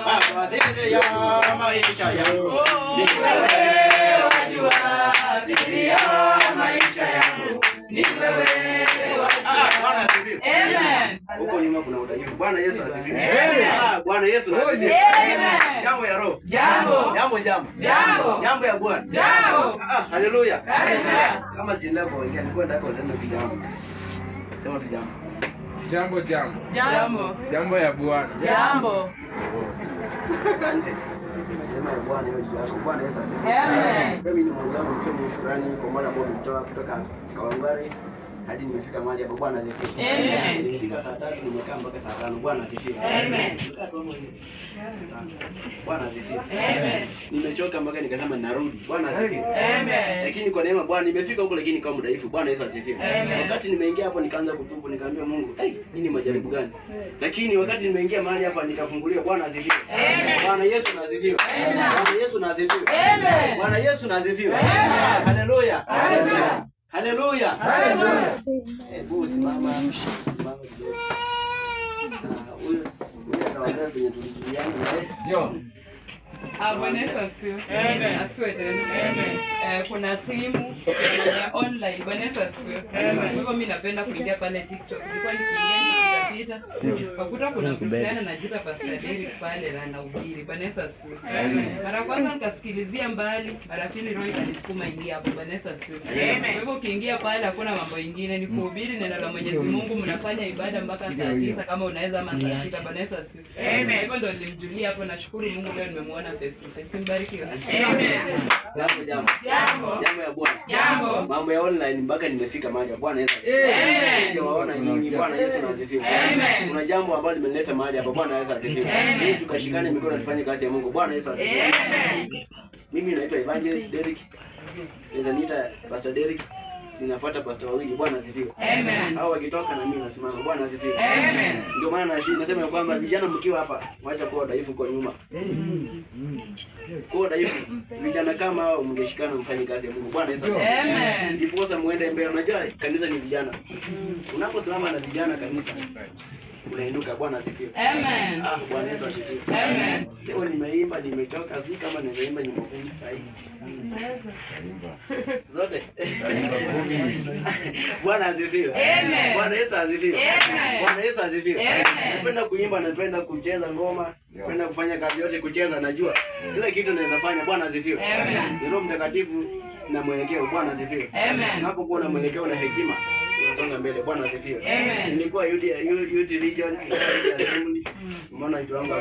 Baba siri ya maisha yangu. Ni wewe wajua siri ya maisha yangu. Ni wewe wajua. Bwana asifiwe. Amen. Huko nyuma kuna udhaifu. Bwana Yesu asifiwe. Amen. Bwana Yesu asifiwe. Amen. Jambo ya roho. Jambo. Jambo jambo. Jambo. Jambo ya Bwana. Jambo. Haleluya. Haleluya. Kama jina lako wengine nilikuwa nataka useme jambo. Sema tu jambo. Jambo jambo. Jambo. Jambo ya Bwana. Jambo. Asante. Sema ya Bwana hiyo yako. Bwana Yesu asifiwe. Amen. Mimi ni mmoja wangu msemo shukrani kwa maana Bwana mtoa kutoka Kawangware hadi nimefika mahali hapo. Bwana asifiwe. Amen. Nilifika saa 3 nimekaa mpaka saa 5. Bwana asifiwe. Amen. Bwana asifiwe. Amen. Nimechoka mpaka nikasema ninarudi. Bwana asifiwe. Amen. Lakini kwa neema Bwana nimefika huko, lakini kama mdhaifu. Bwana Yesu asifiwe. Wakati nimeingia hapo nikaanza kutubu, nikamwambia Mungu, nini majaribu gani? Lakini wakati nimeingia mahali hapa nikafunguliwa. Bwana asifiwe. Bwana Yesu na asifiwe. Bwana Yesu na asifiwe. Amen. Bwana Yesu na asifiwe. Haleluya. Haleluya. Haleluya. Haleluya. Hebu simama kidogo. Huyu anawaambia kwenye tulijuliana naye. Ndio. Bwana Yesu asifiwe. Amen. Asifiwe tena. Amen. Kuna simu ya online. Bwana Yesu asifiwe. Amen. Kwa hivyo mimi napenda kuingia pale TikTok. Nilikuwa nikiingia Pakuta kuna Kristiana anajiita Pastor Derek pale na anahubiri. Bwana Yesu asifiwe. Amen. Mara kwanza nikasikilizia mbali, mara pili roho ikanisukuma ingia hapo. Bwana Yesu asifiwe. Amen. Kwa hivyo ukiingia pale hakuna mambo mengine, ni kuhubiri neno la Mwenyezi Mungu, mnafanya ibada mpaka saa 9 kama unaweza ama saa 6. Bwana Yesu asifiwe. Amen. Hivyo ndio nilimjulia hapo. Nashukuru Mungu leo nimemuona face to face. Mbarikiwe. Amen. Jambo ya Bwana. Jambo. Mambo ya online mpaka nimefika mahali. Bwana Yesu asifiwe. Amen. Waona nyinyi. Bwana Yesu na asifiwe. Amen. Kuna jambo ambalo limeleta mahali hapa. Bwana Yesu asifiwe. Mimi tukashikane mikono tufanye kazi ya Mungu. Bwana Yesu asifiwe. Amen. Mimi naitwa Evangelist Derek. Nizaniita Pastor Derek. Ninafuata pastor wawili. Bwana asifiwe. Amen. Hao wakitoka na mimi nasimama. Bwana asifiwe. Amen. Ndio maana nasema kwamba vijana mkiwa hapa waacha kuwa dhaifu kwa nyuma. Kuwa dhaifu. Vijana kama hao mngeshikana mfanye kazi ya Mungu. Bwana Yesu asifiwe. Amen. Ndiposa muende mbele. Unajua kanisa ni vijana. Unaposimama na vijana kanisa unainuka. Bwana asifiwe. Amen. Bwana Yesu asifiwe. Amen. Leo nimeimba, nimechoka, sijui kama naweza imba nyimbo gani sasa hivi. Zote. Bwana asifiwe. Amen. Bwana Yesu asifiwe. Amen. Bwana Yesu asifiwe. Amen. Napenda kuimba, napenda kucheza ngoma, napenda kufanya kazi yote, kucheza najua. Kila kitu naweza fanya. Bwana asifiwe. Amen. Roho Mtakatifu na mwelekeo. Bwana asifiwe. Amen. Unapokuwa na mwelekeo na hekima unasonga mbele. Bwana asifiwe. Amen. Nilikuwa youth region assembly. Mbona itu wangu